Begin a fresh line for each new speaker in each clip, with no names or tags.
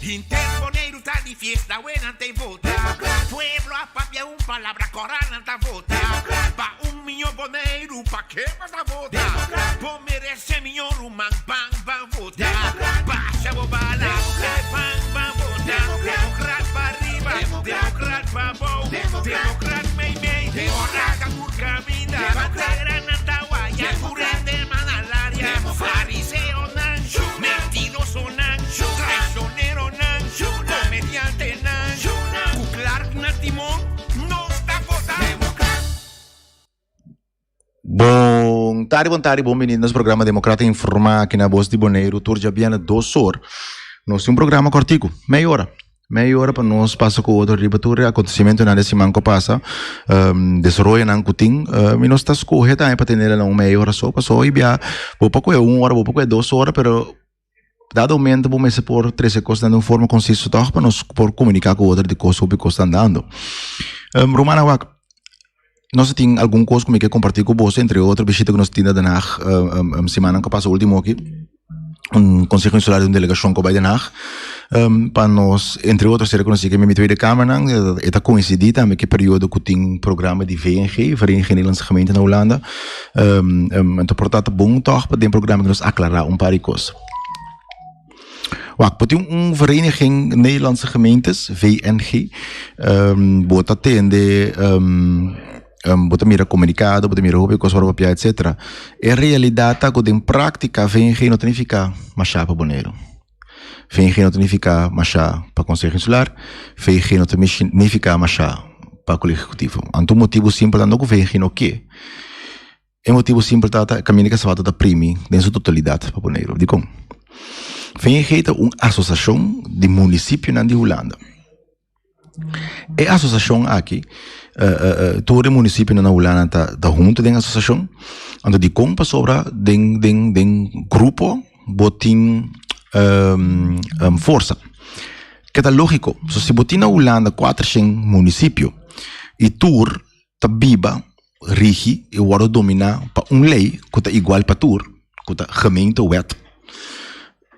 Interboneiro tá de fiesta, buena te vota. Pueblo a papia un palabra corana ta vota. Pa minho boneiro, pa que vas a vota? Po merece minho rumang, bang, bang vota. Baixa bobala, bang, bang vota. Democrat pa arriba, democrat pa bom. Democrat mei, democrat por camina. Bandeira na tawaia, curende manalaria. Fariseo nan, mentiroso nan, traicionero nan, comediante nan, Clark na timon, no está votando.
Bom tarde, bem-vindos ao programa Democrata Informa aqui na Voz de Boneiro. Turja Biana 2 horas. Nós temos um programa cortico, meia hora para nós passar com outro ribatura, acontecimento na semana que passa, desenvolve na Cutim, e nós estamos correndo também para ter ela meia hora só, passou e bia, vou pouco é 1 hora, vou pouco é 2 horas, pero dado aumento vamos por 13 coisas de uma forma concisa para nós por comunicar com outro de coisas sobre o que está andando. Romana Wak, nós temos alguma coisa que compartilhar com você, entre outras, visita que nós temos na semana que passa, o último aqui, Conselho Insular de uma delegação que vai de Haag, para nós, entre outros, ser reconhecido que me tweede Câmara, está coincidido também que período que tem programa de VNG, Vereniging Nederlandse Gemeenten na Holanda, então, portanto, bom toch para ter programa que nós aclarar paar de coisas. Wacht, tem Vereniging Nederlandse Gemeentes, VNG, bota atende, bota mira comunicado, bota mira hobby, coisa para etc. É realidade que em prática VNG não significa machá para Boneiro. VNG não significa machá para Conselho Insular, VNG não significa machá para o Colégio Executivo. Então, motivo simples é que VNG não quer. É motivo simples que caminha que se vai dar prêmio em sua totalidade para Boneiro. De como? VNG é uma associação de município de Holanda. É a associação aqui, todo o município na Holanda está junto da associação, onde de compra sobra de grupo botin força. Que é lógico, se botin na Holanda 400 municípios e tur tá biba rigi e agora domina para lei que é igual para tur, que é gemeente wet.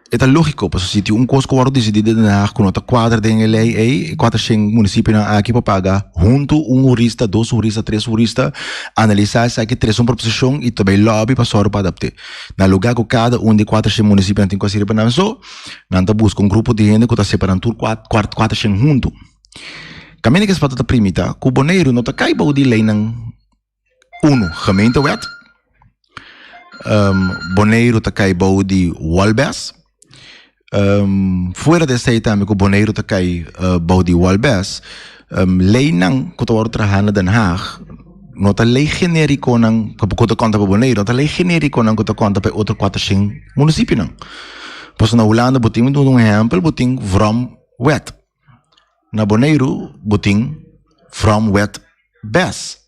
É lógico, porque se tem coisa que eu decidido na com outra quadra de lei, 400 municípios aqui para pagar, junto jurista, 2 juristas, 3 juristas, analisar se aqui 3 proposição e também lobby para só para adaptar. Na lugar que cada de 400 municípios tem que ser para nós só, nós busca grupo de gente que está separando tudo 400 junto. Caminho que se pode da primita, que o Boneiro não está caindo de lei não gemeente wet, Boneiro está caindo de Walbes. Fora dessa aí também que o Boneiro está cai de Walbes, lei não que está trabalhando na Den Haag, não está lei genérico não que está conta para Boneiro, não está lei genérico não que está conta para outros 400 municípios não. Pois na Holanda botim um exemplo, botim from wet. Na Boneiro botim from wet bes.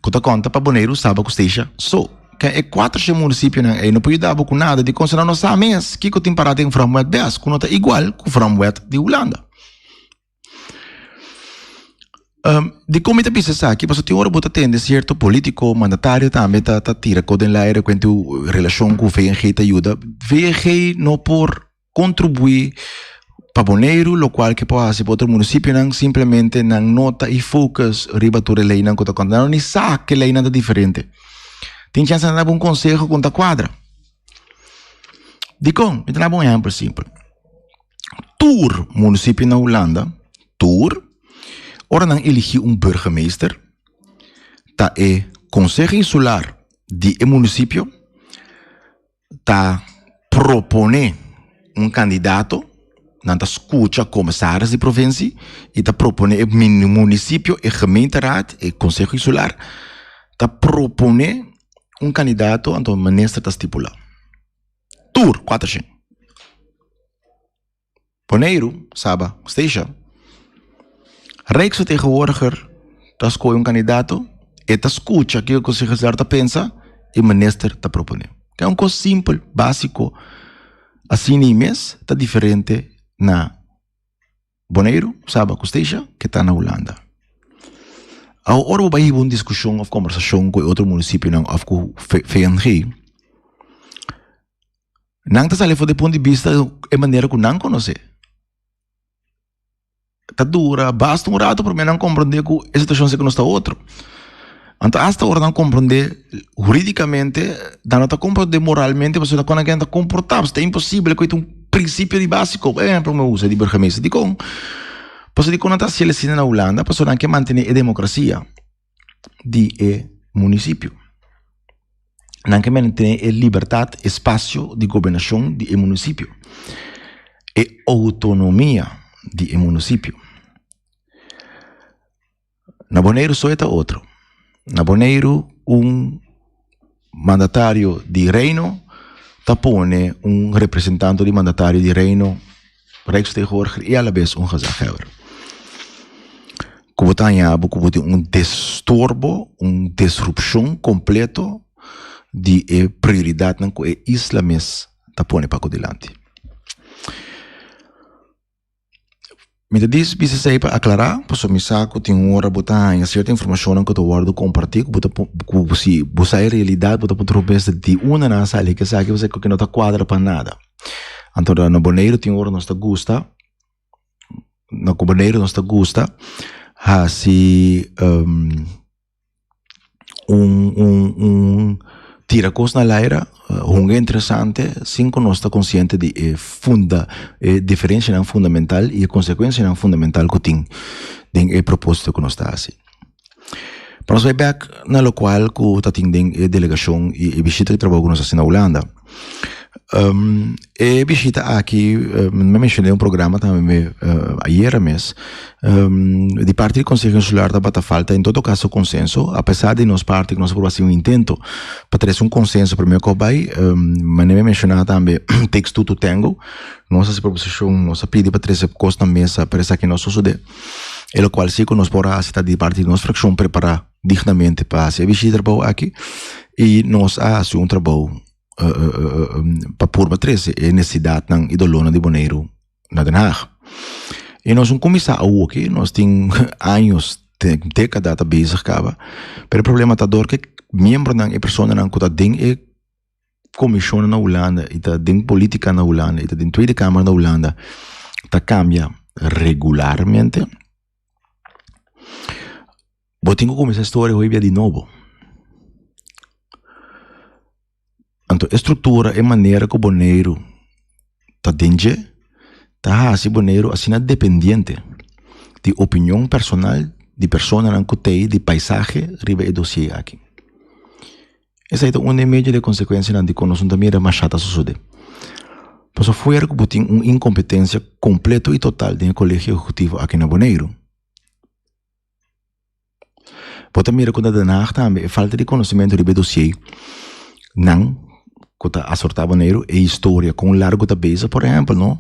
Que está conta para Boneiro sabe que esteja só. Que é 400 municípios não pode dar com nada de considerar não sabe mesmo que tem parado em from wet bes, que não está igual com from wet de Holanda. De como está pensando aqui, porque tem hora bota tende certo político mandatário também tá tira coden lá era quanto relação com o VNG ajuda. VNG não por contribuir para Boneiro, lo qual que pode ser para outro município não simplesmente não nota e focus riba toda lei não que está contando, nem sabe que lei nada diferente. Tem chance de dar um conselho contra a quadra. Então, vou dar um exemplo simples. Tur, município na Holanda, Tur, ora não elegir burgemeester, tá é Conselho Insular de município, tá propone candidato, não tá escuta comissários de província, e tá propone município, gemeenteraad, Conselho Insular, tá propone candidato então ministro está estipulado. Tur 400. Boneiro, sabe, esteja. Rijksvertegenwoordiger, está escolhe candidato, e está escuta aquilo que o Conselho está pensa, e o ministro está propondo. Que é coisa simples, básico. Assim mesmo, está diferente na Boneiro, sabe, que esteja, que está na Holanda. Agora vai haver uma discussão ou conversação com outro município ou com VNG. Não está saindo do ponto de vista de maneira que não conhece. está dura, basta um rato para mim não compreender que a situação é que não está outra. Então, hasta agora não compreender juridicamente, não está compreender moralmente, você está com alguém está comportável, é impossível, que é um princípio de básico, por exemplo, eu uso de burguesa de com, você de quando está se elegendo na Holanda, você não quer manter a democracia de município. Não quer manter a liberdade, espaço de governação de município. E autonomia de município. Na Bonaire só é outro. Na Bonaire, mandatário de reino tapone representante de mandatário de reino Rijksvertegenwoordiger e a la vez gezaghebber. Como tem destorbo, disrupção completo de prioridade na que o islamis tapone para adelante. Me diz, bisa saya para aclarar, posso me saco tem hora botar em certa informação que eu guardo compartilhar, botar se buscar a realidade, botar por tropeça de uma na sala que sabe você que não está quadra para nada. Então na Bonaire tem hora nós está gosta, na Bonaire nós está gosta, se tira coisa na laira, é interessante, sim que nós está consciente de diferença não fundamental e a consequência não fundamental que tem o propósito que nós está assim. Para nós vai back na local que está tendo a delegação e visita de trabalho que nós está na Holanda. E visita aqui, me mencionei programa também ayer mês, de parte do Conselho Insular da bata falta, em todo caso, consenso, apesar de nós parte que nós aprovasse intento para ter consenso para o meu cobai, mas me mencionar também texto que tenho, nossa proposição, nossa pedido para ter coisa na mesa, para essa que nós sucede, e o qual sim que nós podemos estar de parte de nossa fração preparar dignamente para se visita trabalho aqui, e nós fazemos trabalho para pôr a treze a necessidade ng idolona de Bonaire na Den Haag. E nós começamos aqui, nós temos anos, décadas bezig acaba, mas o problema está que membro ng pessoa ng kuta ding comissão na Holanda, ita ding política na Holanda, ita ding Tweede Kamer na Holanda, ta cambia regularmente. Vou ter que começar a história hoje de novo. Então, a estrutura e maneira que o Bonaire está dentro, está assim Bonaire assim dependiente de opinião personal de pessoa que tem de paisagem riba e dossiê aqui. Essa é uma média de consequência de que nós também é mais chata suceder. Pois foi que tem uma incompetência completa e total do colégio executivo aqui na Bonaire. Pode mirar quando a Den Haag também falta de conhecimento riba e dossiê não que a sortar Bonaire é história com largo da beza, por exemplo, não?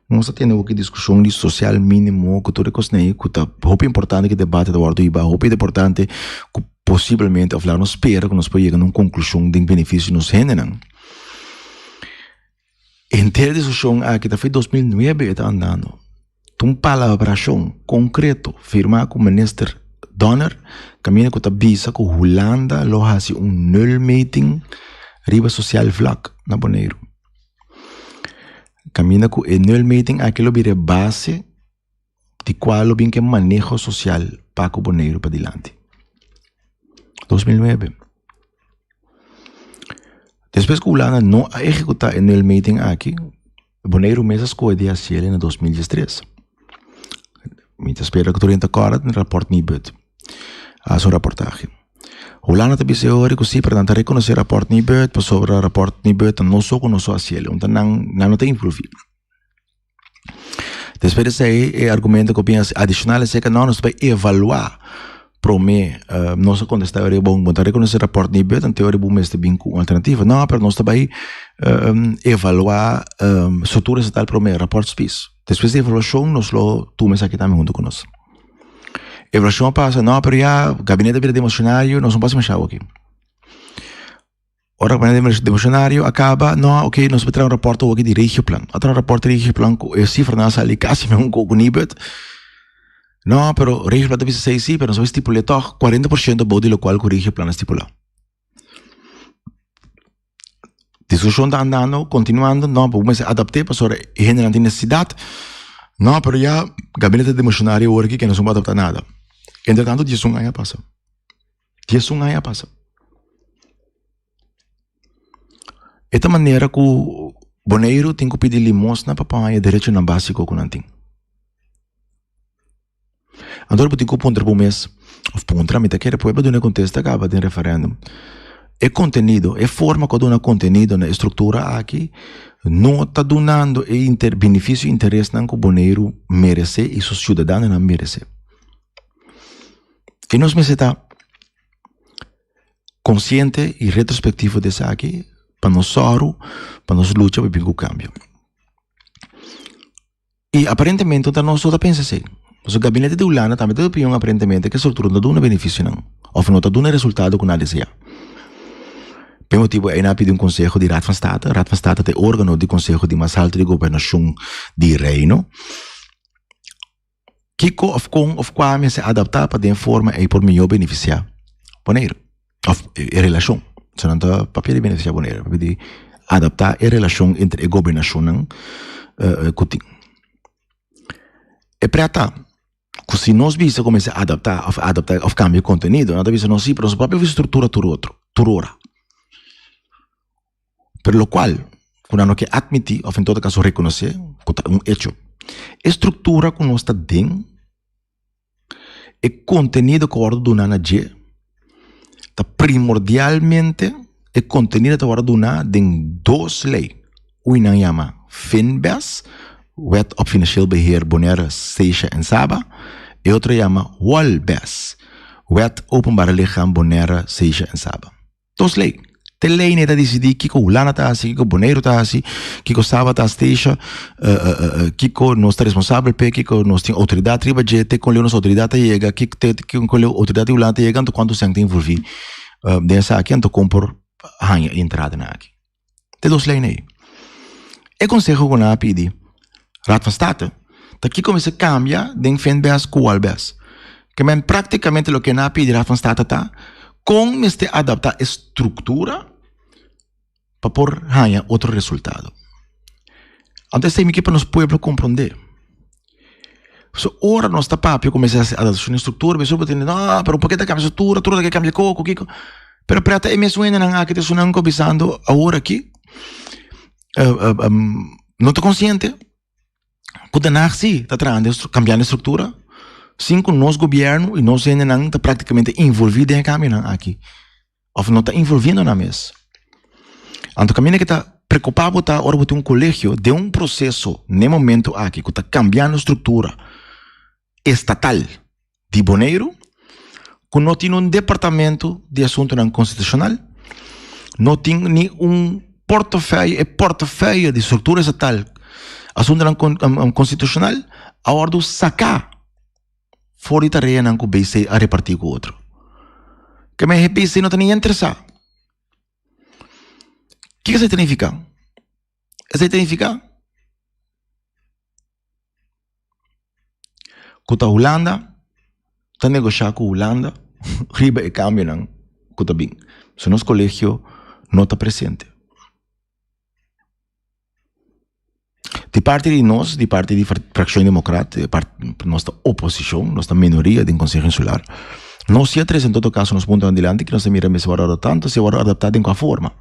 Nós temos aqui discussão de social mínimo, que tudo é muito importante que debate da ordem iba, muito importante que possivelmente falar nos espera que nós podemos chegar a uma conclusão de benefício nos generam. Em ter discussão aqui da foi 2009 está andando, uma palabração concreto firmar com o ministro Donner, caminha com a bisa que Holanda lo hace null meeting riba social vlak na Bonaire. Camina com o null meeting aquilo vira base de qual bem que manejo social para o Bonaire para diante. 2009. Depois que o Holanda não executa o null meeting aqui, o Bonaire mesas com o dia cielo em 2013. Me espera que durante a cara no rapport niet buit. A sua reportagem. Holanda também se ora que sim, portanto, reconhecer rapport niet buit, para sobre o rapport niet buit, não só com o nosso cielo, então não tem influência. Depois desse aí, o argumento que eu penso adicional é que nós vamos evaluar para mim, nossa contestar é bom, mas reconhecer rapport niet buit, em teoria, bom, mas tem uma alternativa. Não, mas nós também evaluar estruturas e tal para mim, rapport spis. Depois da evaluação, nós lo tomamos aqui também junto conosco. A evaluação passa, não, mas já, gabinete de demissionário, nós não passamos mais aqui. Ora, o gabinete de demissionário acaba, não, ok, nós vamos ter rapport aqui de regioplan. Até rapport de regioplan, a cifra não sai quase mesmo com o nível. Não, mas regioplan deve ser sim, mas nós vamos estipular 40% do bode local que o regioplan estipula. Discussão está andando, continuando, não, vamos adaptar para sobre a necessidade. No, pero ya gabinete de emocionario ahora que no se va a adaptar nada. Entretanto, 10 años pasa. 10 años pasa. Esta maneira que o boneiro tem que pedir limosna para pagar direito na básico com nanting. Então, eu tenho que pontar por mês, ou pontar a mitad que depois vai dar contesta acaba de referendum. É conteúdo, é forma que dona conteúdo na estrutura aqui, não está donando benefício e interesse que o boneiro merece e seus cidadãos não merecem. E nós precisamos estar consciente e retrospectivo desse aqui, para nós soro, para nós lutar para o cambio. E aparentemente, então, nós só pensamos assim. O gabinete de Ulana também tem opinião aparentemente que a estrutura não dá benefício não, ou não dá resultado com nada deseja. Pelo motivo, aí pediu conselho de Raad van State. Raad van State é órgão de conselho de mais alta de governação de reino. Que of como se adaptar para de forma e por melhor beneficiar boneiro. Of relação. Se não está papel de beneficiar boneiro, papel de adaptar a relação entre a governação e é prata. Se nós visa começar a adaptar ao cambio de conteúdo, nós visa nós sim, pero a própria estrutura turora. Por lo qual, quando nós queremos admitir, ou em todo caso reconhecer, que é hecho, a estrutura que nós está dentro, é conteúdo que agora do nana G, está primordialmente é conteúdo que agora do nana dentro duas leis. Uma chama FINBES, Wet op Financieel Beheer Bonaire, Seisha en Saba, e outra chama WALBES, Wet Openbare Lichaam Bonaire, Seisha en Saba. Duas leis. Te lei neta decidi kiko Ulana tá assim, kiko Bonaire tá assim, kiko Saba tá Seisha, kiko nós está responsável pe, kiko nós tem autoridade triba jete, com leu nossa autoridade chega, kiko com leu autoridade Ulana chega, então quando se tem envolvido dessa aqui, então compor hanha entrada na aqui. Te duas leis nei. E conselho que eu pedi Raad van State, aqui começa a cambiar de FINBES com WALBES. Que men praticamente o que na pede Raad van State tá, com este adaptar a estrutura para por ganhar outro resultado. Antes tem que para nos pueblo compreender. So ora nós tá papo começa a adaptar a estrutura, mas eu vou entender, não, pero por que tá cambia a estrutura, tudo que cambia coco, kiko. Pero prata é mesmo ainda não aqui te sonando cobiçando agora aqui. Não tô consciente. Quando nasce, está cambiando a estrutura, sim, com o nosso governo e nós ainda não está praticamente envolvido em caminho aqui. Ou não está envolvido na mesa. Então, o caminho que está preocupado está agora ter um colégio de um processo, no momento aqui, que está cambiando a estrutura estatal de Bonaire, que não tem um departamento de assunto não constitucional, não tem nem um portafeio de estrutura estatal, assunto não constitucional, a hora de sacar fora de tarefa não que o BC a repartir com o outro. Que me BC não está nem interessado. O que isso significa? Isso significa que a Holanda está negociando com a Holanda, riba e câmbio não, que está bem. Se nosso colégio não está presente. De parte de nós, de parte da fração democrata, de parte da nossa oposição, nossa minoria do Conselho Insular, nós se atrás, em todo caso, nos pontos adiante que nós miramos se agora tanto, se agora adaptado em qual forma.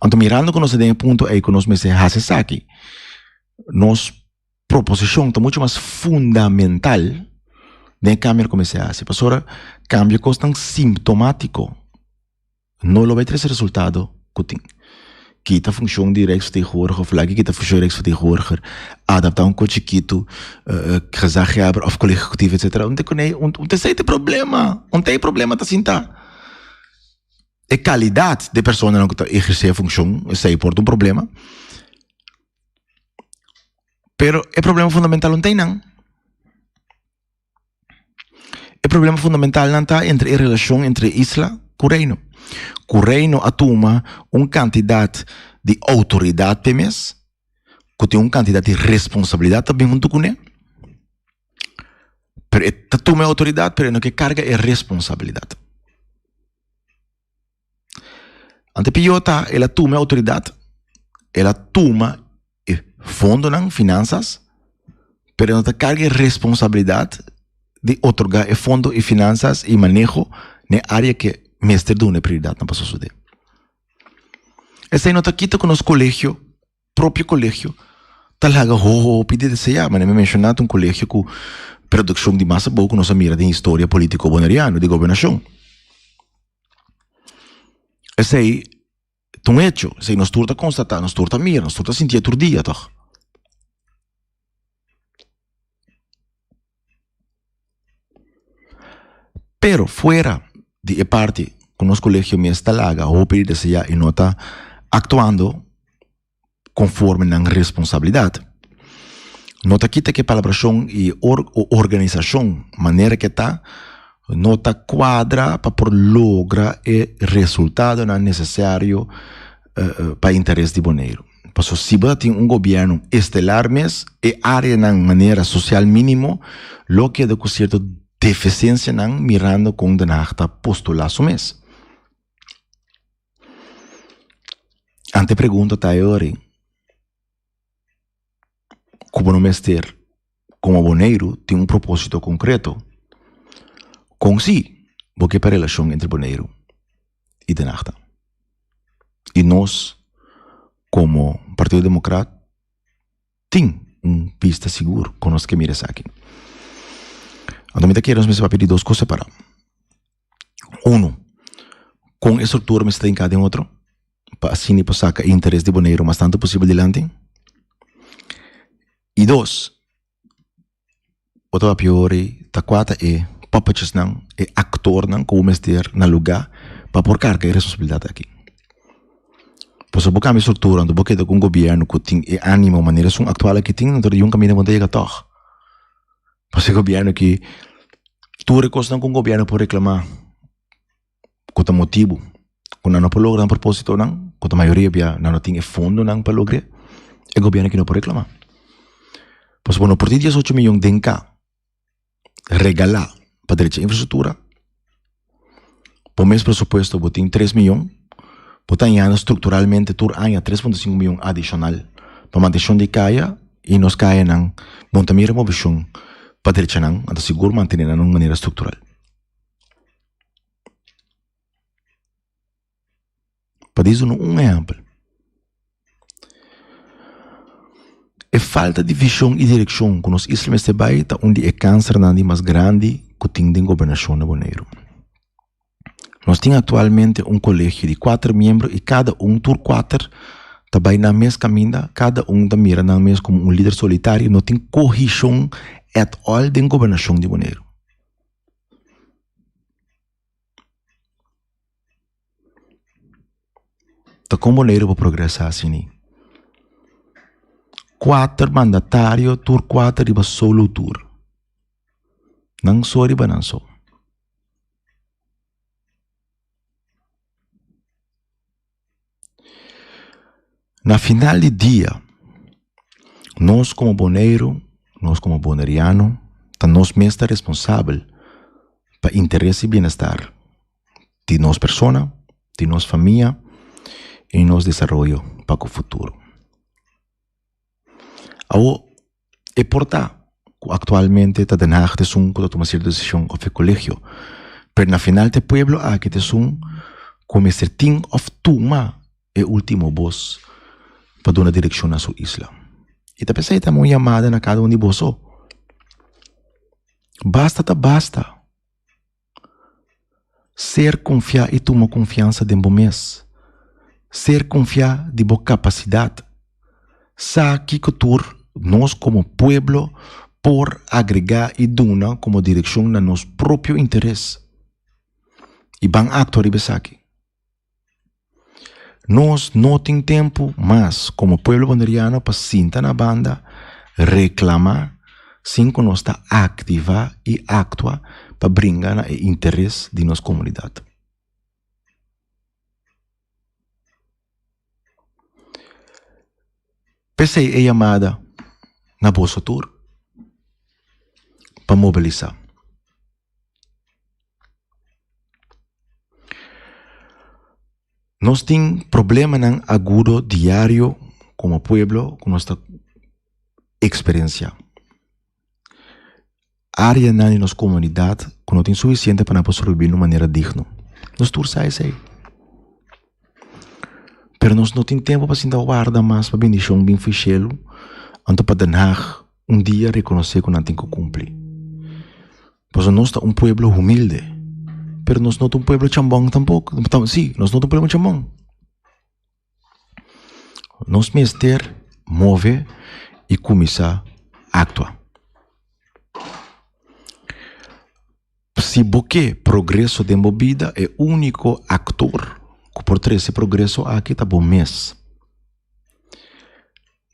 Então, mirando que nós temos ponto aí que nós me se aqui, nossa proposição está muito mais fundamental de cambio como se hace. Pastora, cambio que sintomático, não lo vai ter esse resultado que tem. Kita função de rechtsvertegenwoordiger of lagi kita função de rechtsvertegenwoordiger adaptar chiquito gezaghebber of collega executief etc. Onde sei tem problema tá sinta a qualidade de pessoa não que está exercer a função sei por um problema pero o problema fundamental não tem não o problema fundamental não está entre a relação entre isla e reino. O reino atuma candidato de autoridade temes, que tem candidato de responsabilidade também junto com ele. Pero atuma autoridade, pero não que carga é responsabilidade. Ante piota, ela atuma autoridade, ela atuma fundo não finanças, pero no te cargue responsabilidad de otorgar el fondo y finanzas y manejo en el área que mestre de una prioridad no pasó suceder. Esta no te quita con los colegios, propio colegio, tal haga pide de se llama, me mencionaste un colegio con producción de masa boa, con mira de historia político boneriano, de gobernación. Esse aí, um hecho, esse aí nós turta constatar, nós turta mira, nós turta sentir todo dia, tá? Pero fuera de parte com os colegios me estalaga ou pedir se já e não está actuando conforme na responsabilidade. Nota quita que palabração e organização, maneira que está, nota quadra para por lograr o resultado não necessário para interesse de Bonaire. Porque se você tem governo estelar mesmo, e área na maneira social mínimo, lo que é de certa deficiência não mirando com de nada postulação mesmo. Ante pergunta tá aí, como no mestre, como Bonaire tem um propósito concreto, com si, porque para a relação entre Bonaire e de nada. E nós, como Partido Democrata, tem pista seguro com nós que mira aqui. Então, me queremos pedir duas coisas para. Com a estrutura me está em cada outro, para assim para sacar interesse de Bonaire o mais tanto possível adiante. E dois, outra pior tá quatro é papachas não é actor não como mestre na lugar para por carga e responsabilidade aqui. Pois a boca a estrutura do boca de um governo que tem ânimo maneira são atual que tem dentro de caminho onde chega toch. Pois o governo que tu recostam com o governo por reclamar com o motivo quando não por lograr um propósito não, quando a maioria já não tem fundo não para lograr, é o governo que não pode reclamar. Pois bueno, por 18 milhões de cá regalar para direito à infraestrutura, por mês presupuesto botem 3 milhões, botem ano estruturalmente tur ano 3,5 milhões adicional para manter de caia e nos caia não, monta mira uma visão para direito não, anda seguro manter de uma maneira estrutural. Para isso exemplo. É falta de visão e direção com os islamistas de baita onde é câncer mais grande que tem de governação na Bonaire. Nós temos atualmente colégio de 4 membros e cada tur 4 também na mesma caminho, cada da mira na mesma como líder solitário, não tem correção at all de governação de Bonaire. Então como Bonaire vai progressar assim? 4 mandatário, tur 4 riba solo tur. Nang so riba nang so. Na final de dia, nós como Bonaire, nós como boneriano, nós mesmo responsável para interesse e bem-estar de nós persona, de nós família e nosso desenvolvimento para o futuro. É portar actualmente está dando a tomar certa decisão of colegio, pero na final do pueblo aqui te como esse thing of tuma é o último voz para dar uma direção na sua isla. E te pensei uma chamada na cada de vós. Basta. Ser confiar e tomar confiança de mês. Ser confiar de boa capacidade. Sa que nós como pueblo por agregar e dar como direção na nosso próprio interesse. E vão actuar aqui. Nós não temos tempo mais como pueblo boneriano para sentar na banda, reclamar, sem que nós está ativa e actuar para brincar o interesse de nossa comunidade. Pensei é chamada na Bolsa Tour para mobilizar. Nós temos problema agudo diário como pueblo com nossa experiência. área na nossa comunidade que não tem suficiente para nós sobrevivir de uma maneira digna. Nós todos sabemos isso aí. Pero nós não temos tempo para se guardar mais para bendição bem fichelo, então para danar dia reconhecer que não tem que cumprir. Pois nós somos povo humilde, pero nós não somos povo chambão tampouco. Sim, nós não somos povo chambão. Nós mister move e começar a actuar. Se porque progresso de vida é o único ator que por ter esse progresso aqui está bom mês.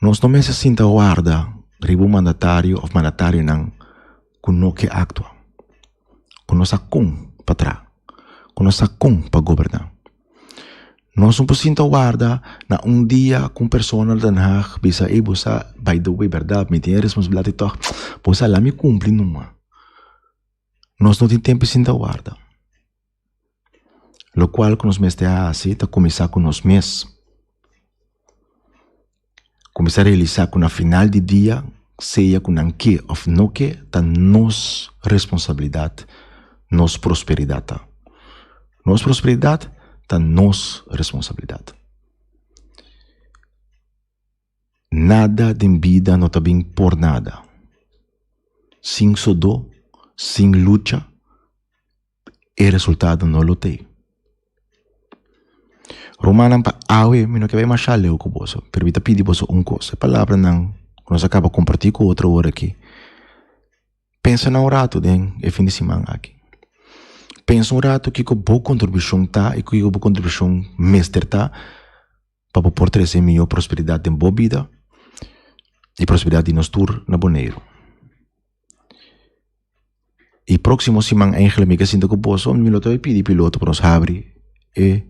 Nós não se sinta guarda ribu mandatário ou mandatário não que não que atua, que nós com para trás, que nós com para governar. Nós não sinta guarda na dia com pessoa da Haag bisa e bosa by the way verdade me tem responsabilidade toch bosa lá me cumpre numa. Nós não tem tempo de sinta guarda. Lo qual que nós mestre assim tá começar com nós mesmos. Começar a realizar que na final de dia seja com não que ou não que tá nos responsabilidade, nos prosperidade. Nos prosperidade tá nos responsabilidade. Nada de vida não está bem por nada. Sem sudor, sem luta, o resultado não lo tem. Romana pa awe, mino que vai machar leu com você. Permita pedir você coisa. A palavra não, nós acaba compartilhar com outra hora aqui. Pensa na rato den e fim de semana aqui. Pensa um rato que boa contribuição tá e que boa contribuição mestre tá para por trazer melhor prosperidade em boa vida e prosperidade nos tour na Bonaire. E próximo semana eigenlijk me que sinto com você, me lo vai pedir piloto para nos abrir e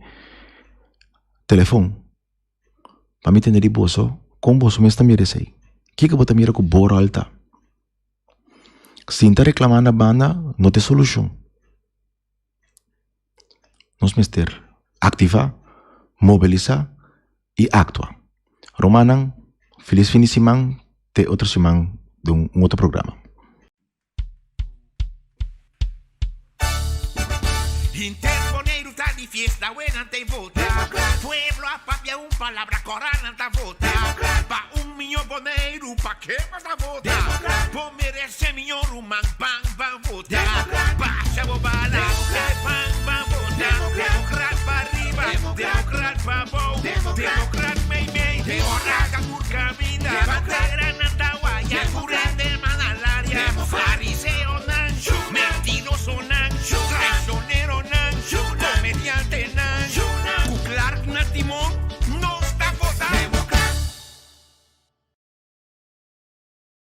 telefone. Para me entender bolso, como você me está mirando aí? Que você mira com bora alta? Se está reclamando na banda, não tem solução. Nós mister activar, mobilizar e actuar. Romanan, feliz fim de semana, até outra semana de outro programa.
Interboneiro tá de fiesta, buena tem vota. Pueblo a papia palabra corana tá vota. Pa milhão boneiro, pa que mais tá vota? Pô merece milhão rumang bang bang vota. Baixa bobada,